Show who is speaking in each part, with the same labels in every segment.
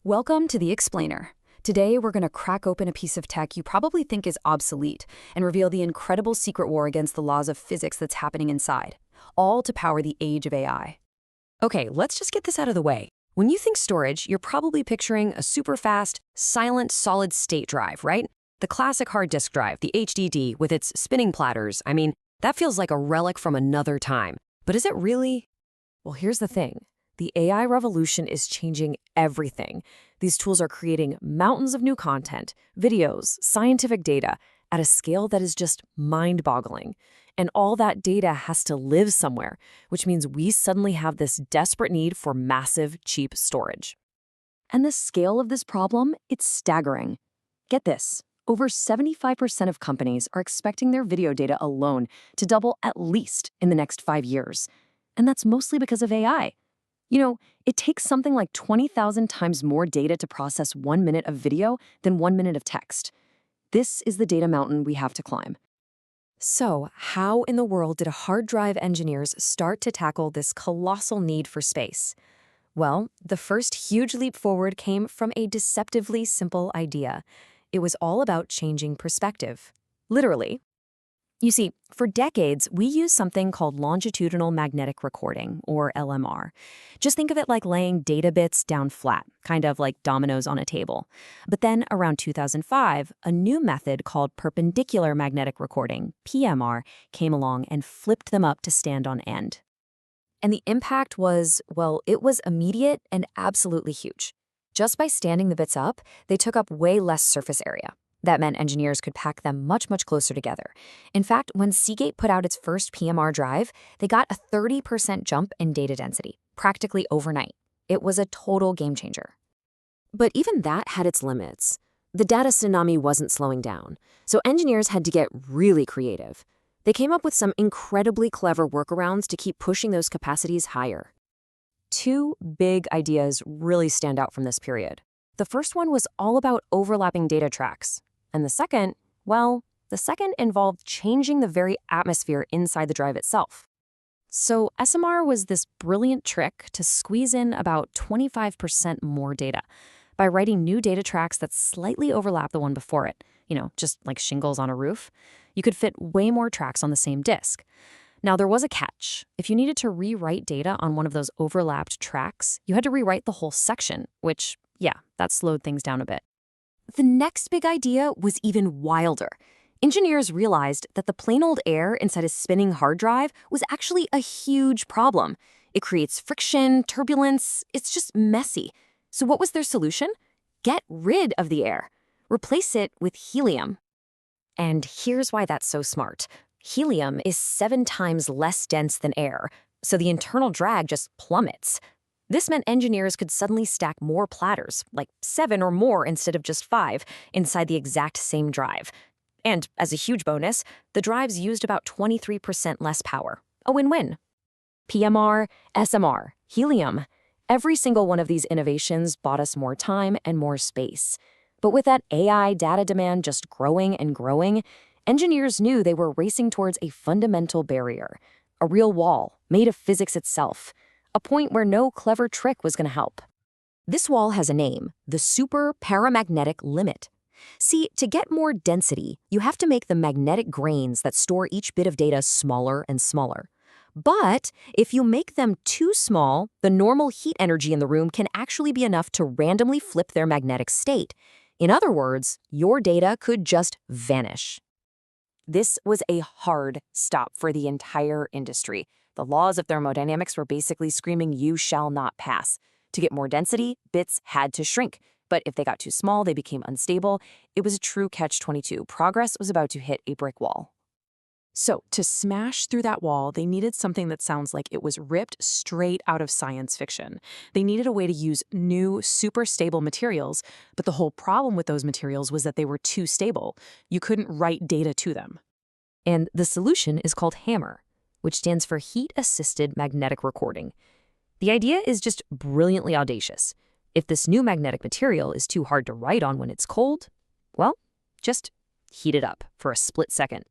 Speaker 1: Welcome to The Explainer. Today, we're going to crack open a piece of tech you probably think is obsolete and reveal the incredible secret war against the laws of physics that's happening inside, all to power the age of AI.
Speaker 2: Okay, let's just get this out of the way. When you think storage, you're probably picturing a super fast, silent, solid-state drive, right? The classic hard disk drive, the HDD, with its spinning platters. I mean, that feels like a relic from another time. But is it really? Well, here's the thing. The AI revolution is changing everything. These tools are creating mountains of new content, videos, scientific data, at a scale that is just mind-boggling. And all that data has to live somewhere, which means we suddenly have this desperate need for massive, cheap storage.
Speaker 1: And the scale of this problem, it's staggering. Get this, over 75% of companies are expecting their video data alone to double at least in the next 5 years. And that's mostly because of AI. You know, it takes something like 20,000 times more data to process 1 minute of video than 1 minute of text. This is the data mountain we have to climb.
Speaker 2: So, how in the world did hard drive engineers start to tackle this colossal need for space? Well, the first huge leap forward came from a deceptively simple idea. It was all about changing perspective. Literally. You see, for decades, we used something called longitudinal magnetic recording, or LMR. Just think of it like laying data bits down flat, kind of like dominoes on a table. But then, around 2005, a new method called perpendicular magnetic recording, PMR, came along and flipped them up to stand on end. And the impact was, well, it was immediate and absolutely huge. Just by standing the bits up, they took up way less surface area. That meant engineers could pack them much, much closer together. In fact, when Seagate put out its first PMR drive, they got a 30% jump in data density, practically overnight. It was a total game changer.
Speaker 3: But even that had its limits. The data tsunami wasn't slowing down, so engineers had to get really creative. They came up with some incredibly clever workarounds to keep pushing those capacities higher.
Speaker 2: Two big ideas really stand out from this period. The first one was all about overlapping data tracks. And the second, well, the second involved changing the very atmosphere inside the drive itself. So SMR was this brilliant trick to squeeze in about 25% more data by writing new data tracks that slightly overlap the one before it, just like shingles on a roof. You could fit way more tracks on the same disk. Now, there was a catch. If you needed to rewrite data on one of those overlapped tracks, you had to rewrite the whole section, which, yeah, that slowed things down a bit. The next big idea was even wilder. Engineers realized that the plain old air inside a spinning hard drive was actually a huge problem. It creates friction, turbulence, it's just messy. So what was their solution? Get rid of the air. Replace it with helium. And here's why that's so smart. Helium is 7 times less dense than air, so the internal drag just plummets. This meant engineers could suddenly stack more platters, like 7 or more instead of just 5, inside the exact same drive. And as a huge bonus, the drives used about 23% less power. A win-win. PMR, SMR, helium. Every single one of these innovations bought us more time and more space. But with that AI data demand just growing and growing, engineers knew they were racing towards a fundamental barrier, a real wall made of physics itself. A point where no clever trick was going to help. This wall has a name, the superparamagnetic limit. See, to get more density, you have to make the magnetic grains that store each bit of data smaller and smaller. But if you make them too small, the normal heat energy in the room can actually be enough to randomly flip their magnetic state. In other words, your data could just vanish. This was a hard stop for the entire industry. The laws of thermodynamics were basically screaming, you shall not pass. To get more density, bits had to shrink. But if they got too small, they became unstable. It was a true catch-22. Progress was about to hit a brick wall.
Speaker 4: So to smash through that wall, they needed something that sounds like it was ripped straight out of science fiction. They needed a way to use new, super stable materials, but the whole problem with those materials was that they were too stable. You couldn't write data to them.
Speaker 2: And the solution is called HAMR, which stands for Heat-Assisted Magnetic Recording. The idea is just brilliantly audacious. If this new magnetic material is too hard to write on when it's cold, well, just heat it up for a split second.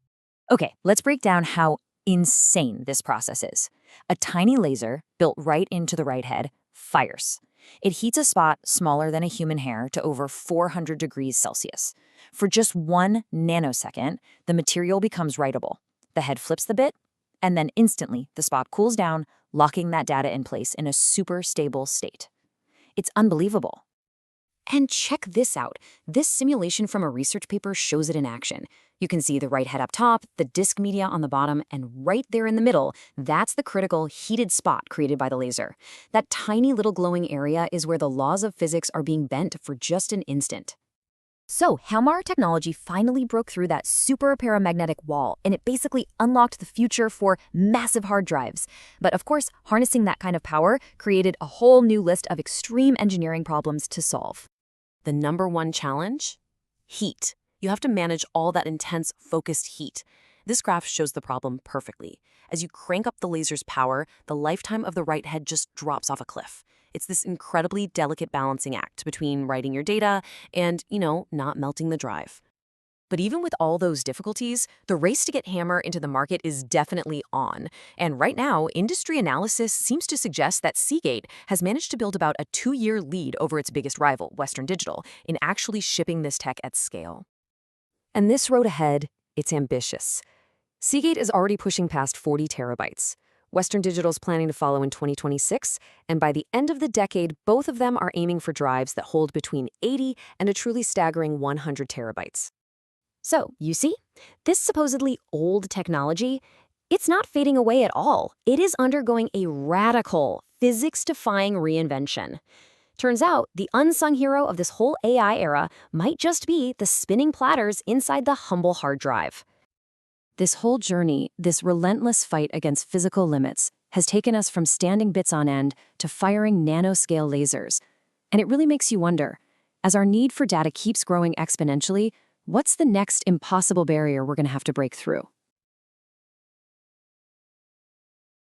Speaker 2: Okay, let's break down how insane this process is. A tiny laser built right into the write head
Speaker 5: fires. It heats a spot smaller than a human hair to over 400 degrees Celsius. For just 1 nanosecond, the material becomes writable. The head flips the bit, and then instantly the spot cools down, locking that data in place in a super stable state. It's unbelievable.
Speaker 1: And check this out. This simulation from a research paper shows it in action. You can see the right head up top, the disk media on the bottom, and right there in the middle, that's the critical heated spot created by the laser. That tiny little glowing area is where the laws of physics are being bent for just an instant.
Speaker 5: So, HAMR technology finally broke through that superparamagnetic wall, and it basically unlocked the future for massive hard drives. But of course, harnessing that kind of power created a whole new list of extreme engineering problems to solve.
Speaker 2: The number one challenge? Heat. You have to manage all that intense, focused heat. This graph shows the problem perfectly. As you crank up the laser's power, the lifetime of the write head just drops off a cliff. It's this incredibly delicate balancing act between writing your data and, not melting the drive. But even with all those difficulties, the race to get HAMR into the market is definitely on. And right now, industry analysis seems to suggest that Seagate has managed to build about a 2-year lead over its biggest rival, Western Digital, in actually shipping this tech at scale.
Speaker 3: And this road ahead, it's ambitious. Seagate is already pushing past 40 terabytes. Western Digital's planning to follow in 2026, and by the end of the decade, both of them are aiming for drives that hold between 80 and a truly staggering 100 terabytes.
Speaker 1: So, you see, this supposedly old technology, it's not fading away at all. It is undergoing a radical, physics-defying reinvention. Turns out, the unsung hero of this whole AI era might just be the spinning platters inside the humble hard drive. This whole journey, this relentless fight against physical limits, has taken us from standing bits on end to firing nanoscale lasers. And it really makes you wonder, as our need for data keeps growing exponentially, what's the next impossible barrier we're going to have to break through?